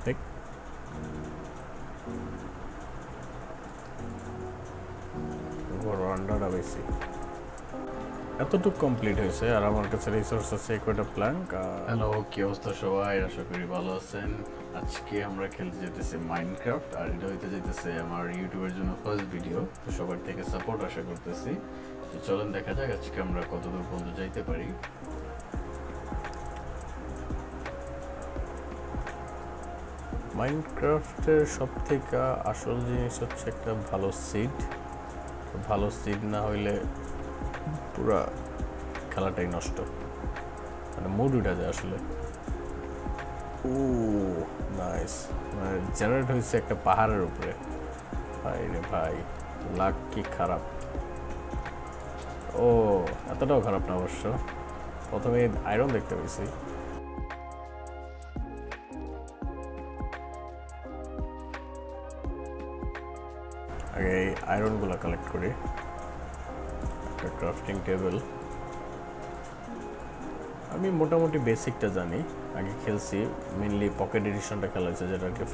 দেখ ঘোড়াটা বেশি এতটুকু কমপ্লিট হয়েছে আর আমার কাছে রিসোর্স আছে একটা প্ল্যাঙ্ক। হ্যালো, কি অবস্থা সবাই? আশা করি ভালো আছেন। আজকে আমরা খেলতে যেতেছি মাইনক্রাফট, আর এটা হইতে যেতেছে আমার ইউটিউবের জন্য ফার্স্ট ভিডিও। তো সবার থেকে সাপোর্ট আশা করতেছি। তো চলেন দেখা যাক আজকে আমরা কতদূর পর্যন্ত যাইতে পারি। মাইনক্রাফটের সব থেকে আসল জিনিস হচ্ছে একটা ভালো সিড। ভালো সিড না হইলে পুরা খেলাটাই নষ্ট, মানে মুড উঠে যায় আসলে। ও নাইস, মানে জেনারেট হয়েছে একটা পাহাড়ের উপরে। ভাই রে ভাই, লাক কি খারাপ। ও এতটাও খারাপ না অবশ্য। প্রথমে আয়রন দেখতে পেয়েছি। আগে এই আয়রনগুলো কালেক্ট করি। একটা ক্রাফটিং টেবিল। আমি মোটামুটি বেসিকটা জানি, আগে খেলছি। মেনলি পকেট এডিশনটা খেলা হয়েছে, যেটা আর কি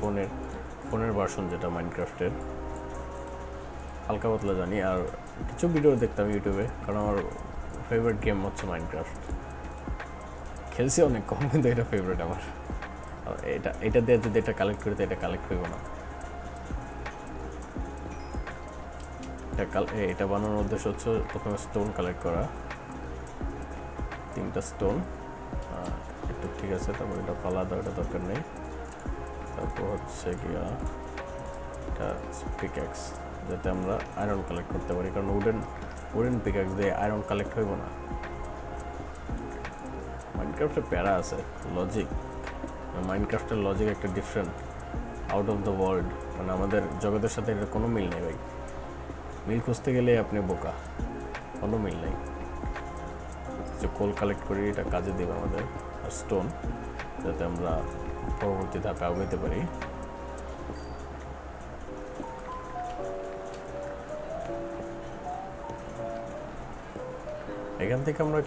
ফোনের ভার্সন, যেটা মাইনক্রাফটের। হালকা পাতলা জানি, আর কিছু ভিডিও দেখতাম ইউটিউবে, কারণ আমার ফেভারিট গেম হচ্ছে মাইনক্রাফট। খেলছি অনেক কম, কিন্তু এটা ফেভারিট আমার। এটা দিয়ে যদি এটা কালেক্ট করি তো এটা কালেক্ট হইব না। এটা বানানোর উদ্দেশ্য হচ্ছে প্রথমে স্টোন কালেক্ট করা, 3টা স্টোন। একটু ঠিক আছে, তারপর এটা ফালা দাও, এটা দরকার নেই। তারপর হচ্ছে গিয়া এটা পিক্যাক্স, যাতে আমরা আয়রন কালেক্ট করতে পারি, কারণ উডেন পিক্যাক্স দিয়ে আয়রন কালেক্ট হইব না। মাইনক্রাফটে প্যারা আছে, লজিক। মাইনক্রাফটের লজিক একটা different, out of the world. মানে আমাদের জগতের সাথে এটা কোনো মিল নেই ভাই। মিল খুঁজতে গেলে আপনি বোকা, কোনো মিল নেই। যে কোল কালেক্ট করি, এটা কাজে দেবে আমাদের। আর স্টোন, যাতে আমরা পরবর্তী ধাপে আগাইতে পারি। এখান থেকে আমরা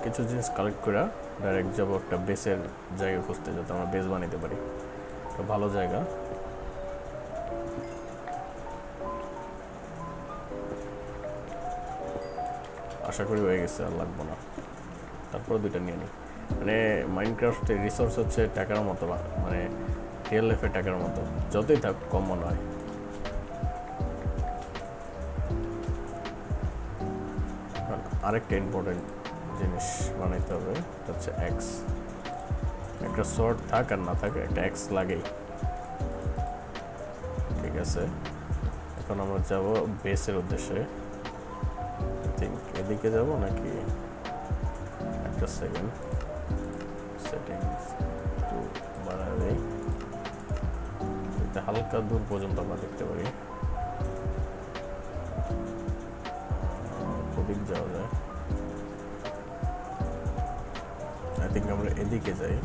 কিছু জিনিস কালেক্ট করে ডাইরেক্ট যাবো একটা বেসের জায়গা খুঁজতে, যাতে আমরা বেস বানাইতে পারি। তো ভালো জায়গা। আশা করি হয়ে গেছে, আর লাগবো না। তারপর 2টা নিয়ে নিই। মানে মাইনক্রাফটের রিসোর্স হচ্ছে টাকার মতো, মানে রিয়েল লাইফে টাকার মতো, যতই থাক কম মনে হয়। আরেকটা ইম্পর্টেন্ট জিনিস বানাইতে হবে, এটা হচ্ছে এক্স। একটা শর্ট থাক আর না থাকে, একটা এক্স লাগেই। ঠিক আছে, এখন আমরা যাব বেসের উদ্দেশ্যে। এদিকে যাব নাকি? একটা সেকেন্ড, সেটিংস একটু বাড়ায় দেই, হালকা দূর পর্যন্ত আমরা দেখতে পারি। ওদিক যাওয়া যায়। আই থিঙ্ক আমরা এদিকে যাই।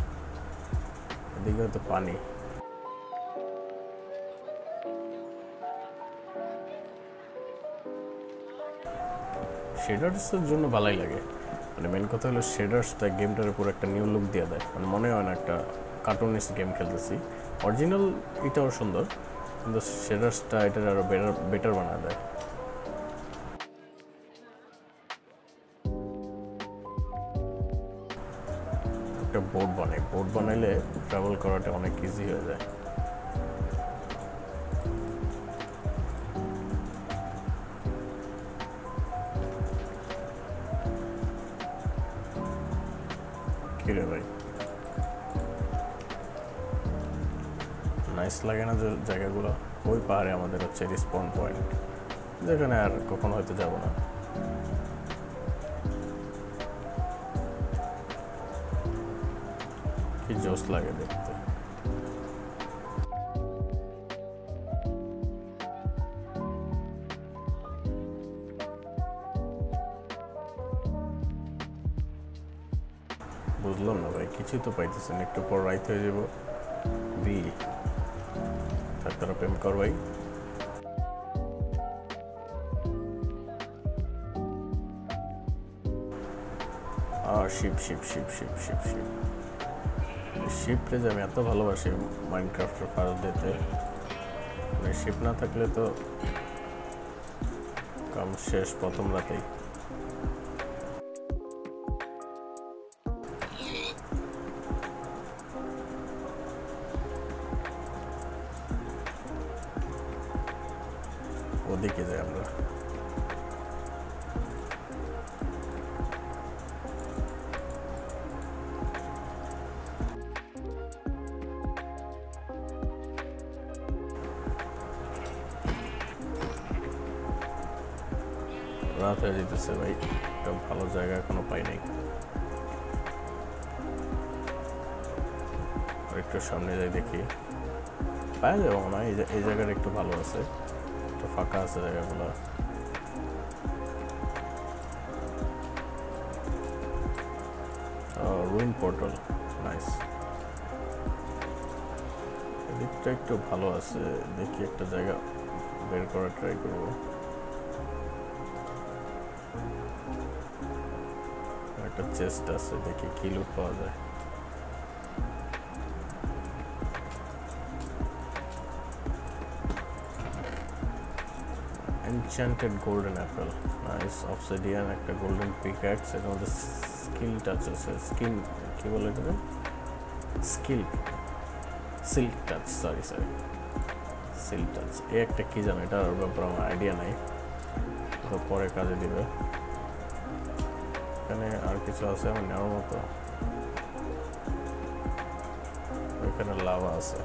এদিকে হয়তো পানি। শেডার্সের জন্য ভালোই লাগে। মানে মেন কথা হলো শেডার্সটা গেমটার উপর একটা নিউ লুক দিয়ে দেয়। মানে মনে হয় না একটা কার্টুনিস্ট গেম খেলতেছি। অরিজিনাল এটাও সুন্দর, কিন্তু শেডার্সটা এটার আরও বেটার বানায় দেয়। একটা বোর্ড বানাইলে ট্রাভেল করাটা অনেক ইজি হয়ে যায়। কিরে ভাই, নাইস লাগে না যে জায়গাগুলো? ওই পাহাড়ে আমাদের হচ্ছে রিস্পন পয়েন্ট, যেখানে আর কখনো হয়তো যাব না। কি জোস লাগে দেখতে। বুঝলাম না ভাই, কিছুই তো পাইতেছেন। একটু পর রাইত হয়ে যাব। বি তারা প্রেম কর ভাই। Ship ship ship ship ship ship শিপটা যে আমি এত ভালোবাসি মাইনক্রাফটের ফার্স্ট ডেতে, মানে শিপ না থাকলে তো কাম শেষ প্রথম রাতেই। ওদিকে যাই আমরা। রাত হয়ে যেতেছে ভাই, একটা ভালো জায়গা এখনো পাই নাই। একটু সামনে যাই দেখি, পাওয়া যাবো না। এই জায়গাটা একটু ভালো আছে, একটু ফাঁকা আছে জায়গাগুলো। Ruin portal, nice. এদিকটা একটু ভালো আছে, দেখি একটা জায়গা বের করার ট্রাই করবো। একটা চেস্ট আছে, দেখি কি লুট পাওয়া যায়। Enchanted golden Apple, nice. Obsidian, একটা গোল্ডেন পিকঅ্যাক্স, এর মধ্যে স্কিল টাচ আছে। স্কিন কি বলে এটাকে? Skill, silk touch, sorry silk touch. এই একটা কি জানো, এটার ব্যাপারে আমার আইডিয়া নাই, তো পরে কাজে দিবে। এখানে আর কিছু আছে আমার নেওয়ার মতো? এখানে লাভা আছে।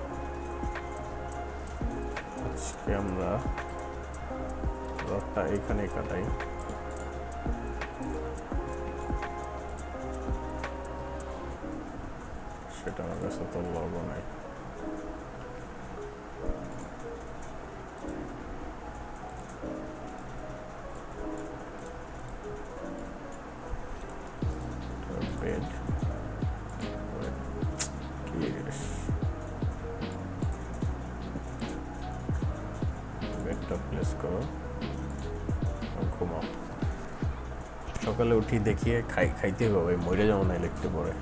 আজকে আমরা রডটা এখানে কাটাই। সেটা আমার কাছে তো লবো নাই। বেড বেডটা প্লেস করো, ঘুমাও। সকালে উঠি দেখি খাইতে হবে, মরে যাবো না ইলেকট্রিক পরে।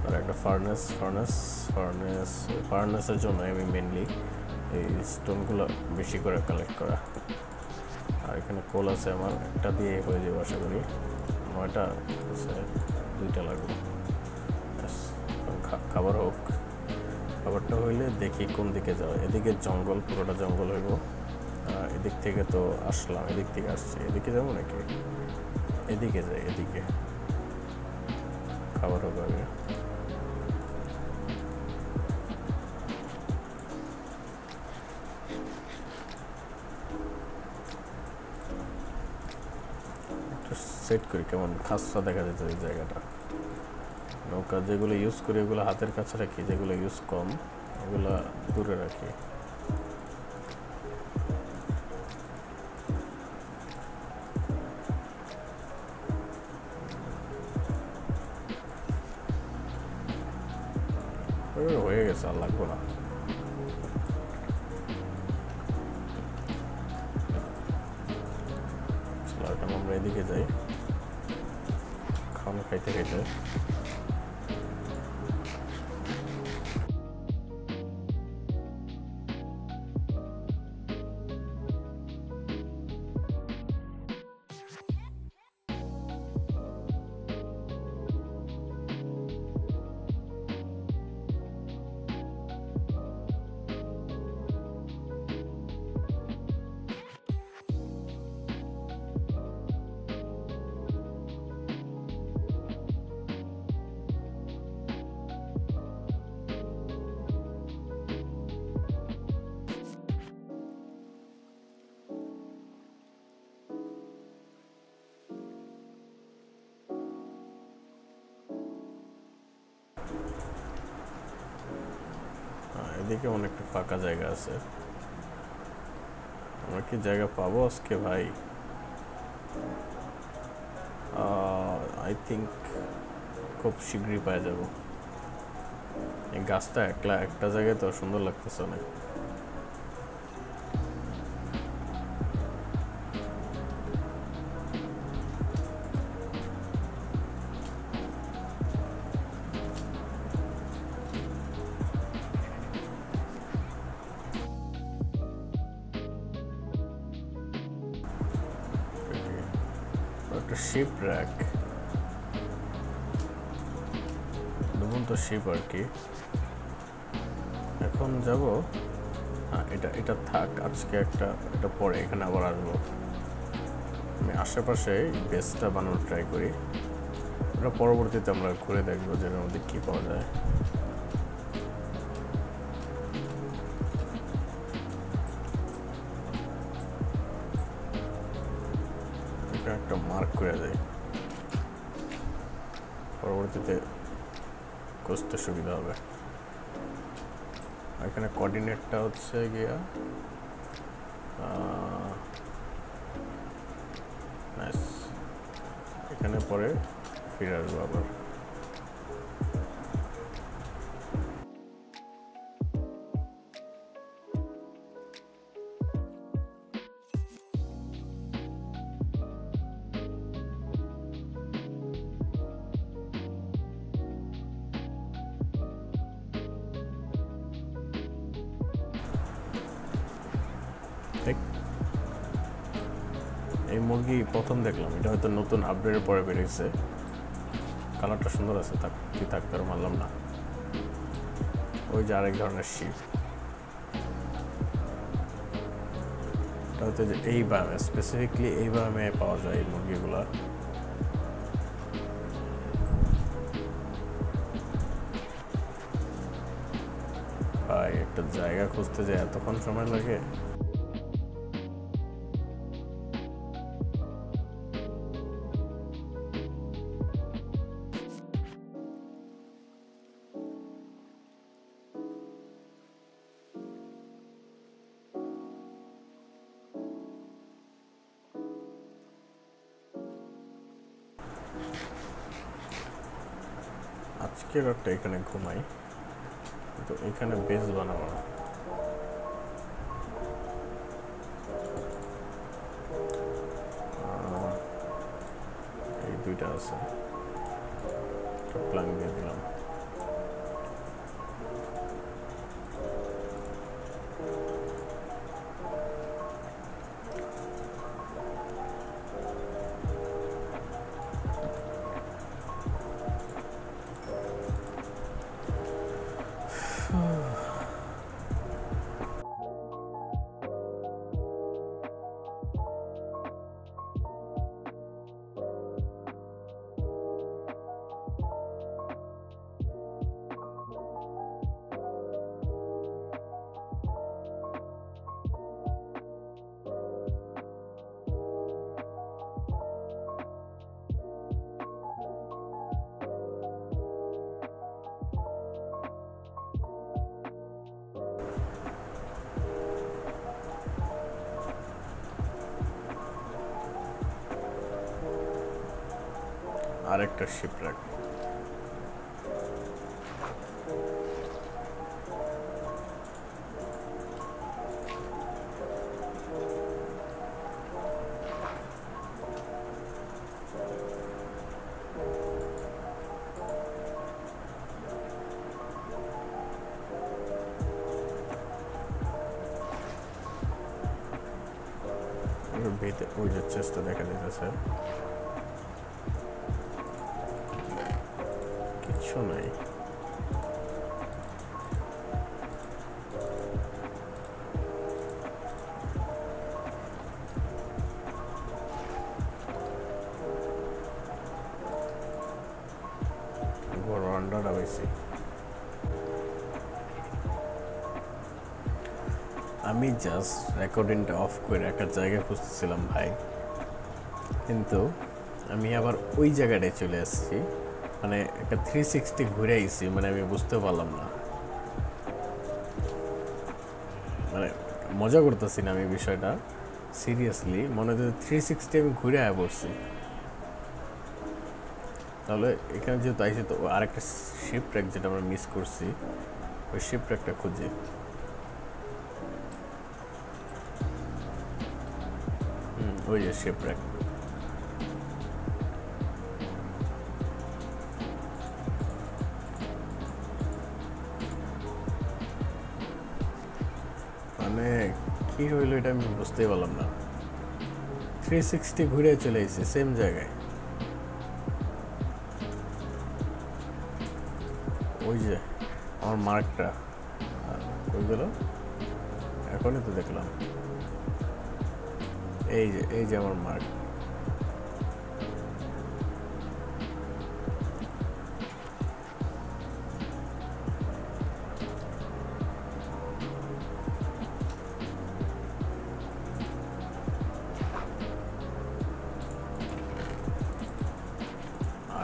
আর একটা ফার্নেসের জন্য আমি মেনলি এই স্টোনগুলো বেশি করে কালেক্ট করা। আর এখানে কোল আছে আমার, একটা দিয়ে হয়ে যাবে আশা করি। 9টা আছে, 2টা লাগবে। খাবার হোক, খাবারটা হইলে দেখি কোন দিকে যাও। এদিকে জঙ্গল, পুরোটা জঙ্গল হইব। এদিক থেকে তো আসলাম, এদিক থেকে আসছি, এদিকে যাবো নাকি? এদিকে যাই, এদিকে খাবার হবে আগে। সেট করি, কেমন খাসা দেখা যেত এই জায়গাটা। নৌকা যেগুলো ইউজ করি এগুলো হাতের কাছে রাখি, যেগুলো ইউজ কম ওগুলো দূরে রাখি। হয়ে গেছে, আর লাগবো না। আমরা এদিকে যাই, খাওয়া খাইতে খাইতে। এদিকে অনেকটা ফাঁকা জায়গা আছে, আমরা কি জায়গা পাবো আজকে ভাই? আই থিঙ্ক খুব শীঘ্রই পেয়ে যাব। এই গাছটা একটা জায়গায় তো সুন্দর লাগতেছে অনেক। একটা শিপ র্যাক, ডুবন্ত শিপ আর কি। এখন যাব, হ্যাঁ এটা থাক আজকে, এটা পরে এখানে আবার আসবো। আমি আশেপাশে বেসটা বানানোর ট্রাই করি, ওটা পরবর্তীতে আমরা ঘুরে দেখবো যে এর মধ্যে কী পাওয়া যায়। এটা একটা মার্ক করে দেয়, পরবর্তীতে খুঁজতে সুবিধা হবে। এখানে কোঅর্ডিনেটটা হচ্ছে গিয়া নাইস, এখানে পরে ফিরে আসবো আবার। এই মুরগি প্রথম দেখলাম, এটা হয়তো নতুন আপডেটের পরে বেরিয়েছে। কালারটা সুন্দর আছে, কি থাকতে আর মানলাম না। ওই যে আরেক ধরনের শিপ, এটা হয়তো যে এই বামে, স্পেসিফিকলি এই বামে পাওয়া যায় এই মুরগিগুলা। ভাই একটা জায়গা খুঁজতে যায় এতক্ষণ সময় লাগে। আজকে রাতটা এখানে ঘুমাই, তো এখানে বেস বানাবো না। এই দুইটা আছে, প্ল্যান দিয়ে দিলাম। আরেকটা শিপ র্যাক, ওই যে চেষ্টা দেখা যেতেছে, কিছু নাই। বড় আন্ডাটা বেশি। আমি জাস্ট রেকর্ডিংটা অফ করে একটা জায়গা খুঁজতেছিলাম ভাই, কিন্তু আমি আবার ওই জায়গাটায় চলে আসছি, মানে একটা 360 ঘুরে আইছি, মানে আমি বুঝতে পারলাম না, মানে মজা করতেছি না আমি বিষয়টা, সিরিয়াসলি মনে হচ্ছে 360 আমি ঘুরে আয়া পড়ছি। তাহলে এখানে যেহেতু আইছি, তো আরেকটা শিপ ট্র্যাক যেটা আমরা মিস করছি, ওই শিপ ট্র্যাকটা খুঁজি। ওই যে শিপ ট্র্যাক, মানে কি হইলো এটা আমি বুঝতেই পারলাম না। 360 ঘুরে চলে এসেছি সেম জায়গায়। ওই যে আমার মার্কটা কই গেল, এখনই তো দেখলাম। এই যে আমার mark.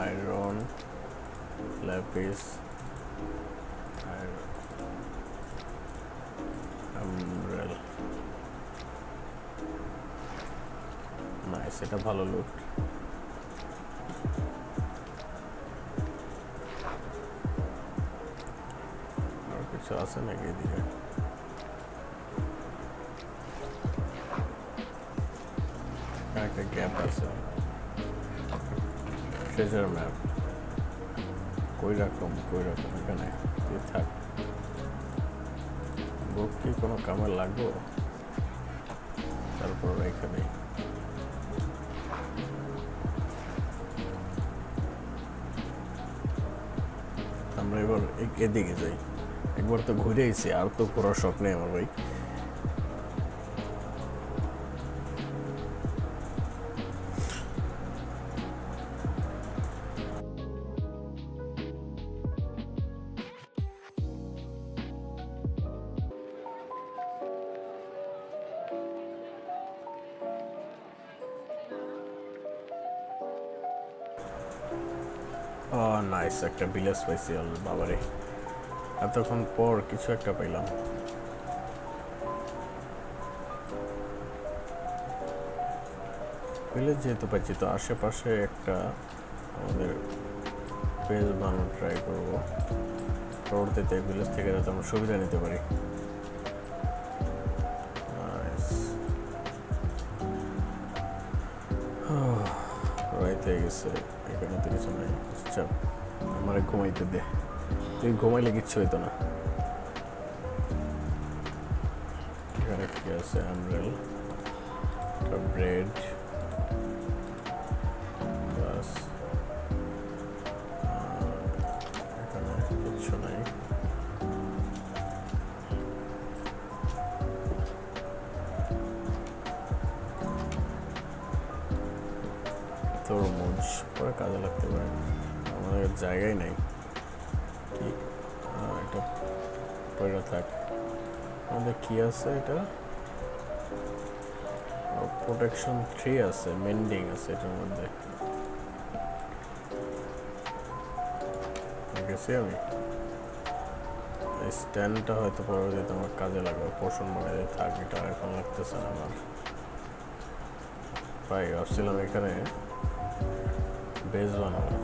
Iron, lapis, umbrella. Nice, এটা ভালো লুট। আর কিছু আছে নাকি এদিকে? একটা গ্যাপ আছে। ট্রেজার ম্যাপ কই রাখুন এখানে তুই থাক। বুক কি কোনো কামে লাগবো? তারপর এখানে আমরা এবার এদিকে যাই। একবার তো ঘুরে এসেছি, আর তো ঘোরার শখ নেই আমার ভাই। নাইস, একটা ভিলেজ পাইছি। বাবারে, এতক্ষণ পর কিছু একটা পাইলাম। ভিলেজ যেহেতু পাইছি, তো আশেপাশে একটা আমাদের বেস বানানো ট্রাই করবো। পরবর্তীতে ভিলেজ থেকে যাতে আমরা সুবিধা নিতে পারি। রাইতে গেছে, এখানে তো কিছু নাই। চাপ, আমার ঘুমাইতে দে, তুই ঘুমাইলে কিচ্ছু হইতো না। এখানে কি আছে? আমব্রেল, ব্রেড, বাস। এখানে কিচ্ছু নাই। তরমুজ পরে কাজে লাগতে পারে, আমাদের জায়গায় নেই। কি এটা পয়রা থাক। আমাদের কি আছে? এটা প্রোটেকশন 3 আছে, মেন্ডিং আছে এটার মধ্যে। গেছি আমি। এই স্ট্যান্ডটা হয়তো পরবর্তীতে আমার কাজে লাগবে। পোষণ মনে থাক, এটা এখন লাগতেছে না আমার ভাই। ভাবছিলাম এখানে বেস বানাবো,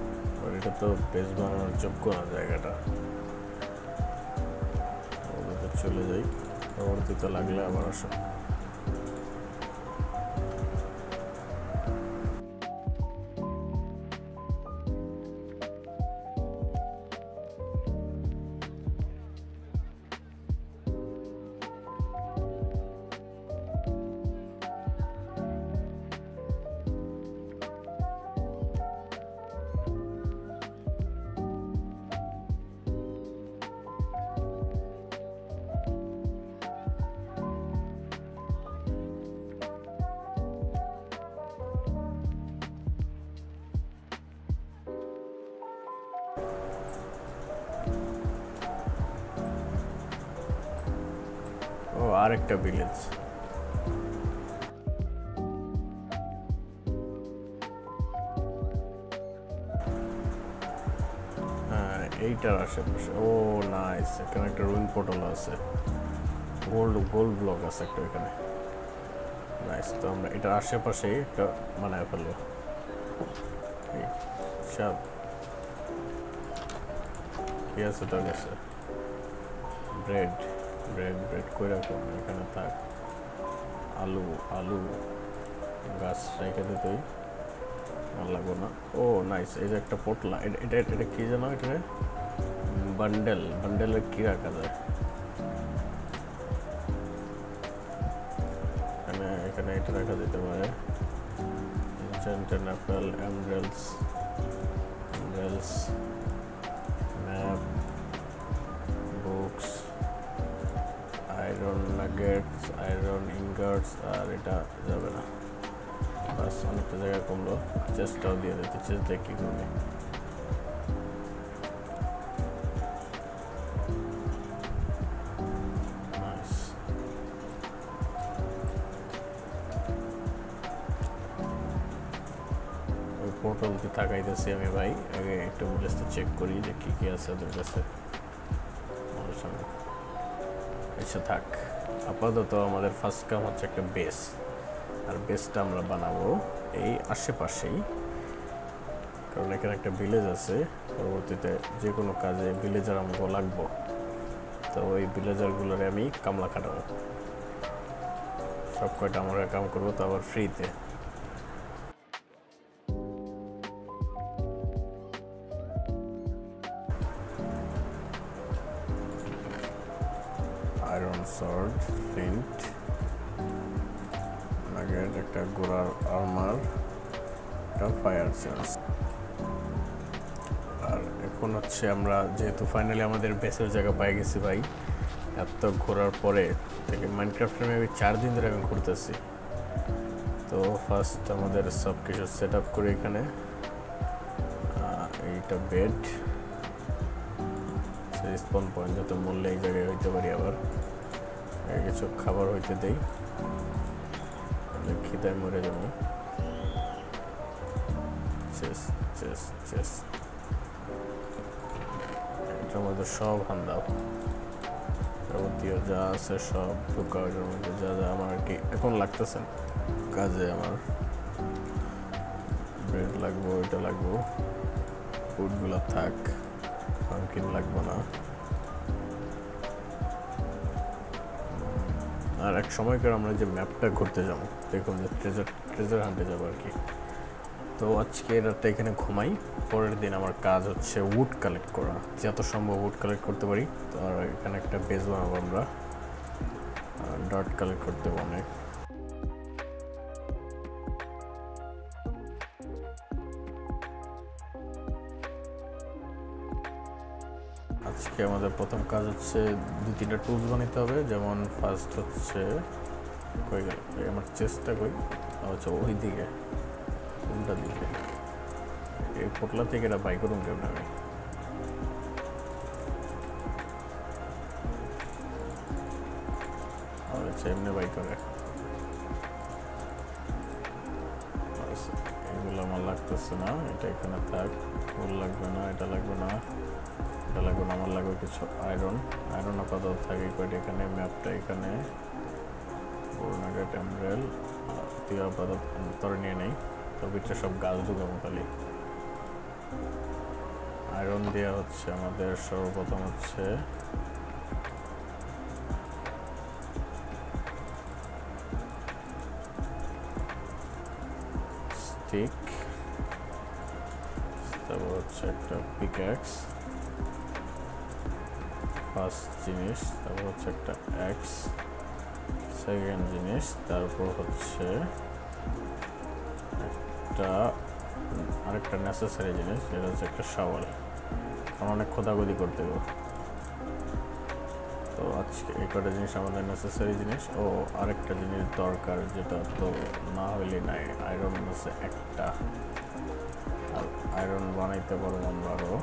এটা তো বেস বানানোর যোগ্য না জায়গাটা। চলে যাই, পরবর্তীতে লাগলে আবার আসো। আরেকটা ভিলেজ। হ্যাঁ, এইটার আশেপাশে। ও নাইস, এখানে একটা রুইন পোর্টাল আছে, গোল্ড ব্লক আছে একটা এখানে। নাইস, তো আমরা এটার আশেপাশে একটা বানায় ফেলবো। সব কি আছে তোর কাছে? ব্রেড করে রাখো এখানে থাক। আলু গাছ রেখে দে তুই, ভালো লাগবো না। ও নাইস, এই যে একটা পোটলা। এটা কি জানো? এটা বান্ডেলের কি রাখা যায়? এখানে এটা রাখা যেতে পারে। অ্যাপেল, এমব্রেলস, ম্যাপ, গার্ডস আর এটা যাবে না, বাস অনেকটা জায়গা কমলো। চেস্টটাও দিয়ে দিতে, চেস্ট দিয়ে কী করবে? পোর্টালতে তাকাইতেছি আমি ভাই, আগে একটু ভিলেজটা চেক করি যে কী কী আছে ওদের কাছে। আচ্ছা থাক, আপাতত আমাদের ফার্স্ট কাম হচ্ছে একটা বেস, আর বেসটা আমরা বানাবো এই আশেপাশেই, কারণ এখানে একটা ভিলেজ আছে। পরবর্তীতে যে কোনো কাজে ভিলেজার আমাকে লাগবো, তো ওই ভিলেজারগুলোরে আমি কামলা খাটাবো, সব কয়টা আমরা কাম করবো, তো আবার ফ্রিতে। আয়রন সর্ড, ফ্লিন্ট, নাগেট, একটা ঘোড়ার আর্মার, একটা ফায়ার চার্জ। আর এখন হচ্ছে আমরা যেহেতু ফাইনালি আমাদের বেসের জায়গা পাই গেছি ভাই, এত ঘোরার পরে থেকে মাইনক্রাফটের আমি 4 দিন ধরে আমি ঘুরতেছি। তো ফার্স্ট আমাদের সব কিছু সেট আপ করে এখানে এইটা বেড, স্পন পয়েন্ট যত মূল্যে এই জায়গায় হইতে পারি, আবার কিছু খাবার হইতে দেই, খিদায় মরে যাবো। এটার মধ্যে সব হান্দাও, যাবতীয় যা আছে সব ঢুকা, ওইটার মধ্যে যা যা আমার আর কি এখন লাগতেছে কাজে। আমার ব্রেড লাগবো, ওইটা লাগবো, ফুডগুলো থাক, পাম্পকিন লাগবো না। আর এক সময়কার আমরা যে ম্যাপটা ঘুরতে যাবো, দেখুন যে ট্রেজার হান্টে যাবো আর কি। তো আজকে রাতটা এখানে ঘুমাই, পরের দিন আমার কাজ হচ্ছে উড কালেক্ট করা, যত সম্ভব উড কালেক্ট করতে পারি। তো আর এখানে একটা বেস বানাবো আমরা, ডট কালেক্ট করতে হবে অনেক। আজকে আমাদের প্রথম কাজ হচ্ছে 2-3টা টুলস বানাতে হবে, যেমন ফার্স্ট হচ্ছে কই গেল আমার চেষ্টা করি, আচ্ছা ওই দিকে উল্টা দিকে, এই পোটলা থেকে এটা বাই করুন কেমন আমি। আচ্ছা এমনি বাই করে, এগুলো আমার লাগতেছে না, এটা এখানে থাক, ফুল লাগবে না, এটা লাগবে না, এটা লাগবে না, আমার লাগবে কিছু আয়রন আপাতত থাকে কয়টা এখানে, ম্যাপটা এখানে, পুরোনাগা টেম্পরেল দিয়ে আপাতত তরে নিয়ে নেই, তো ভিতরে সব গাছ ঢুকাবো খালি। আয়রন দেওয়া হচ্ছে আমাদের সর্বপ্রথম হচ্ছে স্টিক, তারপর হচ্ছে একটা পিকঅ্যাক্স ফার্স্ট জিনিস, তারপর হচ্ছে একটা অ্যাক্স সেকেন্ড জিনিস, তারপর হচ্ছে একটা আরেকটা নেসেসারি জিনিস, যেটা হচ্ছে একটা শাওয়াল, কারণ অনেক খোদাখুদি করতে হবে। তো আজকে এই কটা জিনিস আমাদের নেসেসারি জিনিস। ও আরেকটা জিনিস দরকার, যেটা তো না হইলে নাই, আয়রন আছে একটা, আর আয়রন বানাইতে পারবো আমরা আরও।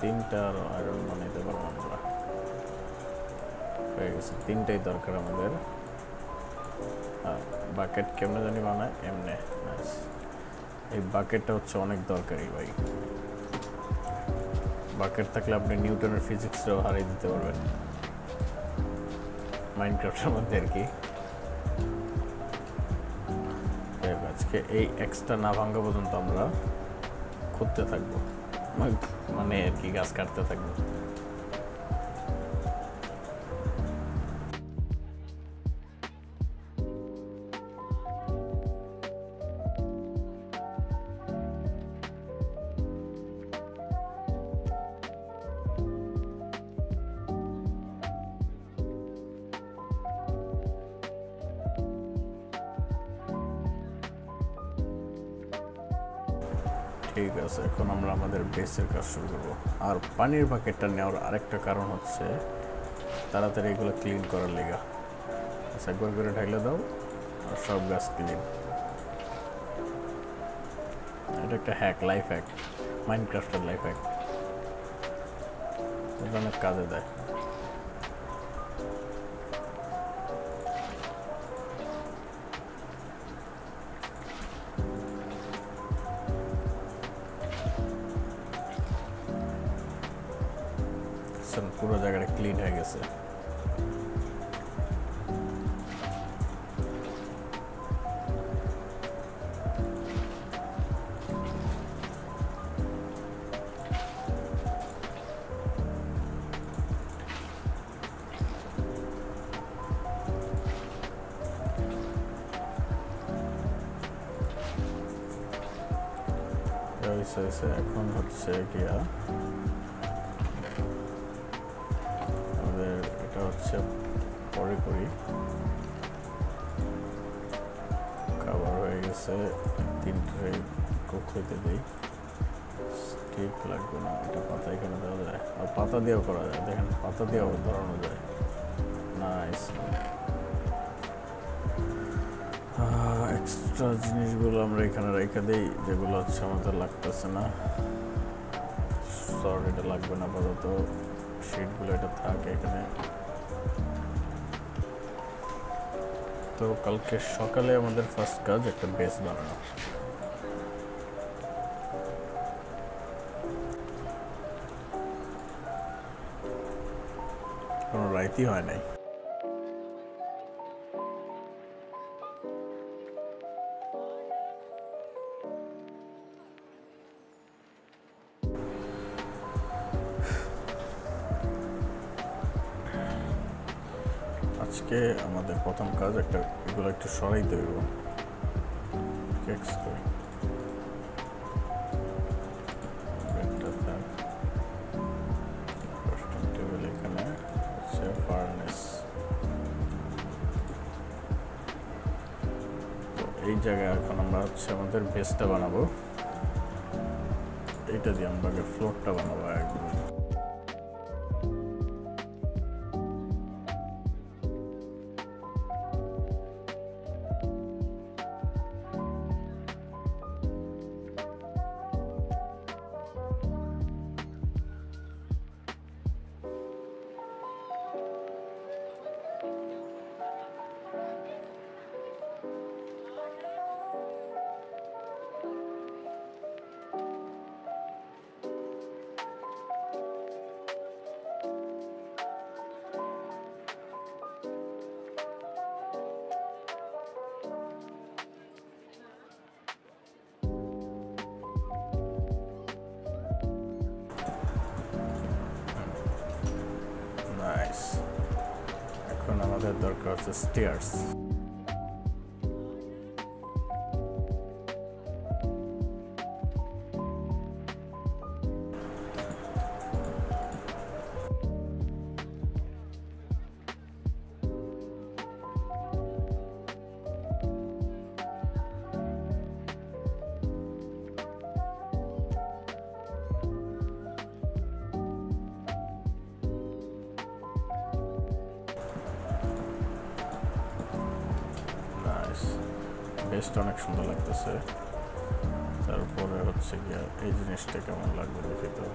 তিনটা আরও আয়রন বানাইতে পারবো আমরা, হয়ে গেছে, তিনটাই দরকার আমাদের। বাকেট কেমনে জানি বানায়, এমনে। এই বাকেটটা হচ্ছে অনেক দরকারি ভাই, বাকেট থাকলে আপনি নিউটনের ফিজিক্সটাও হারিয়ে দিতে পারবেন মাইনক্রাফটের মধ্যে আর কি। আজকে এই এক্সট্রা না ভাঙা পর্যন্ত আমরা খুঁজতে থাকবো, মানে আর কি গাছ কাটতে থাকবো। ঠিক আছে, এখন আমরা আমাদের বেসের কাজ শুরু করবো। আর পানির বাকেটটা নেওয়ার আরেকটা কারণ হচ্ছে তাড়াতাড়ি এগুলো ক্লিন করার লেগা। আচ্ছা, একবার করে ঢাইলে দাও আর সব গাছ ক্লিন। এটা একটা হ্যাক, লাইফ হ্যাক, মাইনক্রাফটের লাইফ হ্যাক, এটা অনেক কাজে দেয়। পুরো জায়গাটা ক্লিন হয়ে গেছে। এখন হচ্ছে গিয়া আমাদের এটা হচ্ছে পরে করি। খাবার হয়ে গেছে, 3টে কুক হইতে দিই। স্টিক লাগবে না, এটা পাতা এখানে দেওয়া যায়, আর পাতা দিয়েও করা যায়। দেখেন, পাতা দিয়েও ধরানো যায়। নাইস। এক্সট্রা জিনিসগুলো আমরা এখানে রেখে দিই, যেগুলো হচ্ছে আমাদের লাগতেছে না। সরি, এটা লাগবে না আপাতত। শিটগুলো এটা থাকে এখানে। তো কালকে সকালে আমাদের ফার্স্ট কাজ একটা বেস বানানো। কোনো রাইতই হয় নাই। আজকে আমাদের প্রথম কাজ একটা এগুলো একটু সরাইতে হইব। টেবিল এখানে হচ্ছে ফার্নেস। তো এই জায়গায় এখন আমরা হচ্ছে আমাদের বেসটা বানাবো। এইটা দিয়ে আমরা আগে ফ্লোরটা বানাবো একদম। এখন আমাদের দরকার হচ্ছে স্টেয়ার্স। বেসটা অনেক সুন্দর লাগতেছে। তারপরে হচ্ছে গিয়া এই জিনিসটা কেমন লাগবে দেখি তো।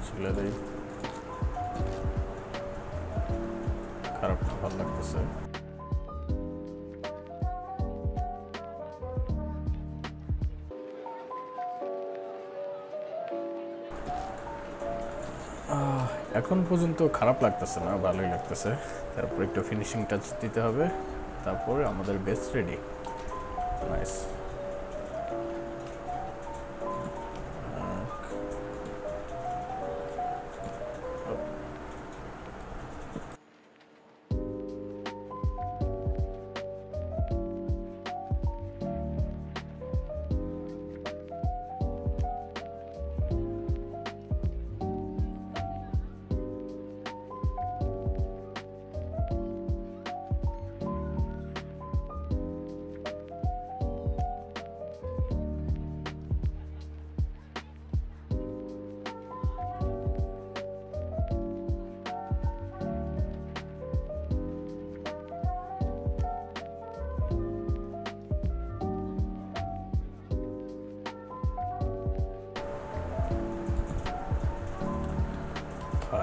ছিলে দেই, খারাপ না, ভালো লাগতেছে। এখন পর্যন্ত খারাপ লাগতেছে না, ভালোই লাগতেছে। তারপর একটু ফিনিশিং টাচ দিতে হবে, তারপরে আমাদের বেস রেডি। নাইস।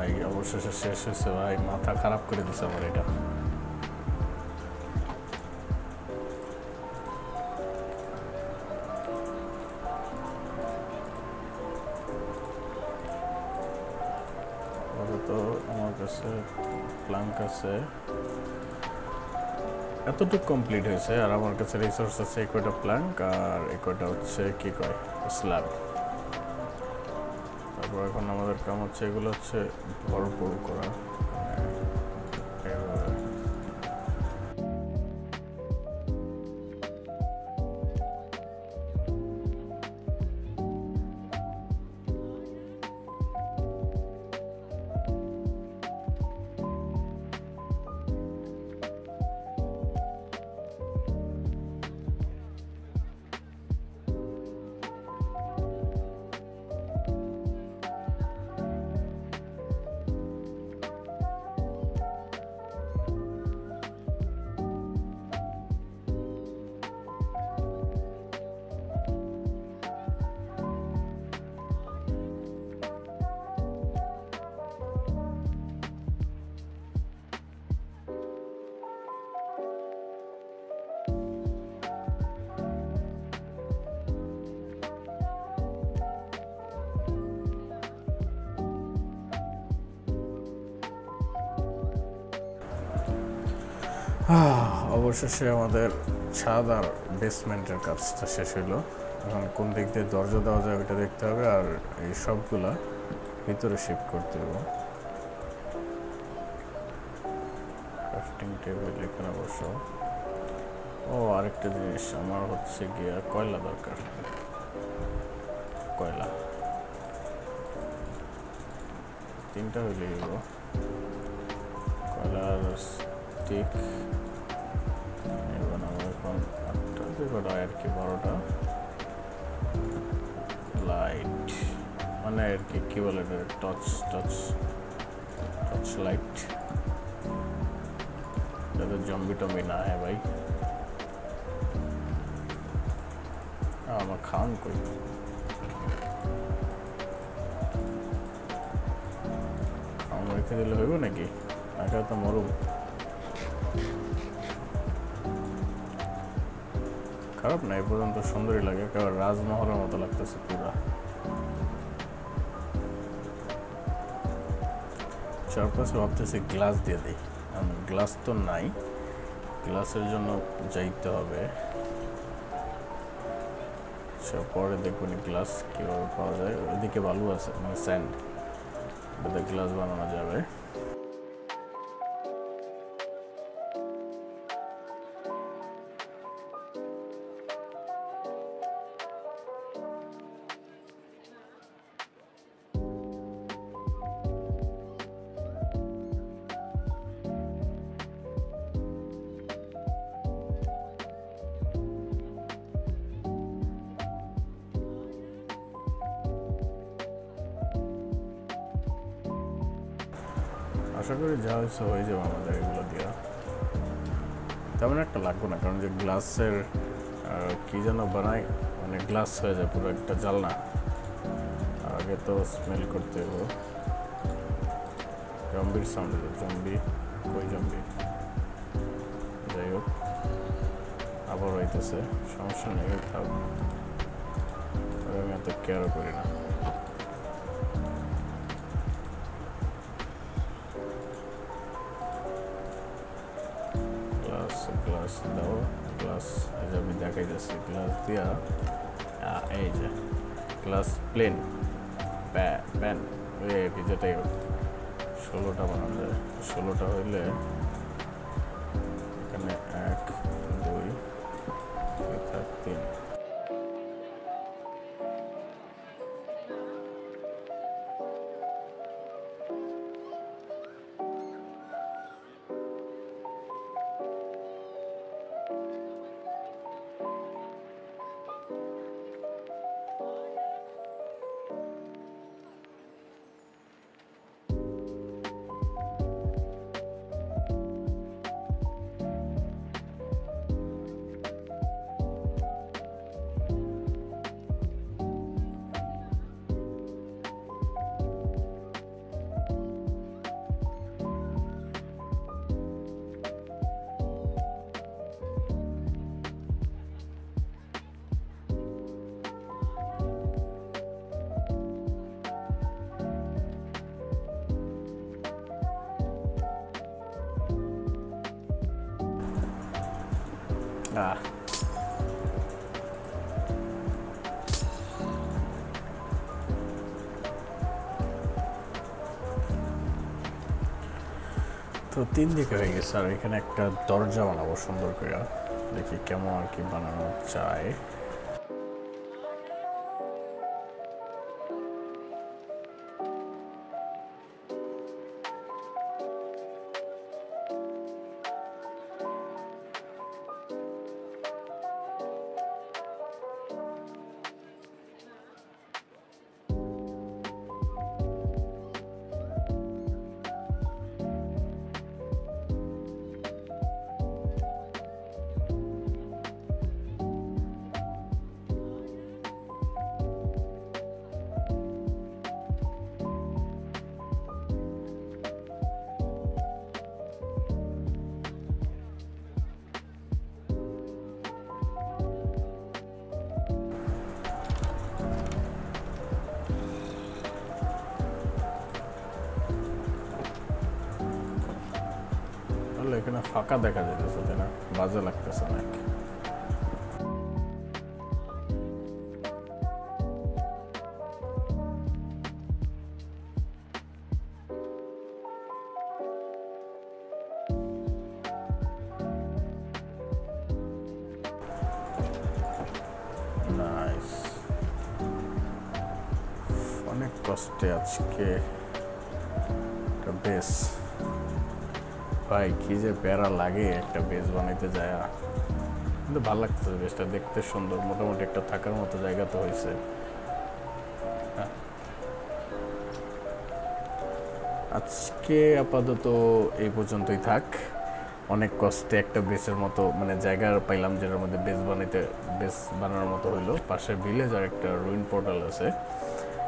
ভাই অবশেষে শেষ হয়েছে ভাই, মাথা খারাপ করে দিছে আমার এটা। তো আমার কাছে প্ল্যাঙ্ক আছে এতটুকু কমপ্লিট হয়েছে, আর আমার কাছে রিসোর্স আছে এই কয়টা প্ল্যাঙ্ক আর এই কয়টা হচ্ছে কি কয় স্ল্যাব। তারপর এখন আমাদের কাম হচ্ছে এগুলো হচ্ছে ভরপুর করা। অবশেষে আমাদের ছাদ আর বেসমেন্টের কাজটা শেষ হলো। এখন কোন দিক দিয়ে দরজা দেওয়া যায় ওইটা দেখতে হবে, আর এই সবগুলা ভিতরে শিফট করতে হবে। ক্রাফটিং টেবিল এখানে বসো। ও আরেকটা জিনিস, আমার হচ্ছে গিয়া কয়লা দরকার। কয়লা 3টা হইলে গেল। কয়লার স্টিক বানাবো এখন 8টা যে কটা আর কি 12টা। লাইট মানে আর কি কি বলে টর্চ লাইট, যাতে জম্বি টম্বি না হয় ভাই। আমার খাওয়ান কই, খাওয়ান রেখে দিলে হইব নাকি? আগে তো মরুম। খারাপ না, এই পর্যন্ত সুন্দরই লাগে, একেবারে রাজমহলের মতো লাগতেছে পুরা। চারপাশে ভাবতেছি গ্লাস দিয়ে দিই, গ্লাস তো নাই, গ্লাসের জন্য যাইতে হবে। পরে দেখবেন গ্লাস কীভাবে পাওয়া যায়। ওইদিকে বালু আছে মানে স্যান্ড, ওটাতে গ্লাস বানানো যাবে। আশা করি যা হয়েছে হয়ে যাবে আমাদের এগুলো দিয়ে। তেমন একটা লাগবে না, কারণ যে গ্লাসের কি যেন বানায় মানে গ্লাস হয়ে যায় পুরো একটা জালনা। আগে তো স্মেল করতে হবে। জম্বির সাউন্ড, জম্বি কই জম্বি, যাই হোক আবার হইতেছে, সমস্যা নেই, থাকবে। আমি এত কেয়ারও করি না। গ্লাস দাও, গ্লাস আমি দেখাই যাচ্ছি। গ্লাস দিয়া এই যে গ্লাস প্লেন প্যান ওই যেটাই হোক 16টা বানানো যায়। 16টা হইলে এখানে 1 2 3। ফাঁকা। তো 3 দিকে হয়ে গেছে, আর এখানে একটা দরজা বানাবো সুন্দর করে, দেখি কেমন আর কি বানানো চায়। এখানে ফাঁকা দেখা যাইতেছে, তাই না? বাজে লাগতেছে অনেক। নাইস, অনেক কষ্টে আজকে একটা বেস, ভাই কি যে প্যারা লাগে একটা বেস বানাইতে যায়, কিন্তু ভালো লাগতেছে বেসটা, দেখতে সুন্দর, মোটামুটি একটা থাকার মতো জায়গা তো হয়েছে। আজকে আপাতত এই পর্যন্তই থাক। অনেক কষ্টে একটা বেসের মতো মানে জায়গা পাইলাম যেটার মধ্যে বেস বানানোর মতো হইলো। পাশে ভিলেজ আর একটা রুইন পোর্টাল আছে।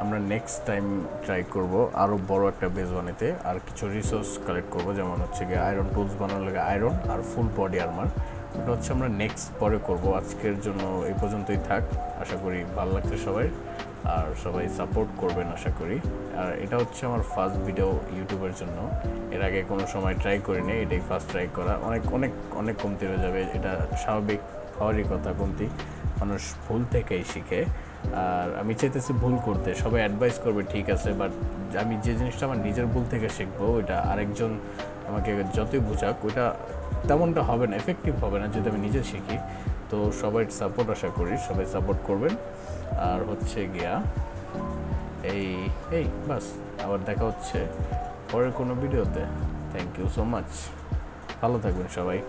আমরা নেক্সট টাইম ট্রাই করব আরও বড় একটা বেস বানাতে, আর কিছু রিসোর্স কালেক্ট করব, যেমন হচ্ছে গিয়ে আয়রন টুলস বানানোর লাগে আয়রন আর ফুল বডি আর্মার। ওটা হচ্ছে আমরা নেক্সট পরে করব। আজকের জন্য এই পর্যন্তই থাক। আশা করি ভালো লাগছে সবাই, আর সবাই সাপোর্ট করবেন আশা করি। আর এটা হচ্ছে আমার ফার্স্ট ভিডিও ইউটিউবের জন্য, এর আগে কোনো সময় ট্রাই করিনি, এটাই ফার্স্ট ট্রাই করা। অনেক অনেক অনেক কমতি হয়ে যাবে, এটা স্বাভাবিক হওয়ারই কথা, কমতি, মানুষ ভুল থেকেই শিখে। আর আমি চাইতেছি ভুল করতে, সবাই অ্যাডভাইস করবে ঠিক আছে, বাট আমি যে জিনিসটা আমার নিজের ভুল থেকে শিখবো ওইটা আরেকজন আমাকে যতই বুঝাক ওইটা তেমনটা হবে না, এফেক্টিভ হবে না যদি আমি নিজে শিখি। তো সবাই সাপোর্ট আশা করি, সবাই সাপোর্ট করবেন। আর হচ্ছে গিয়া এই বাস, আবার দেখা হচ্ছে পরের কোনো ভিডিওতে। থ্যাংক ইউ সো মাচ, ভালো থাকবেন সবাই।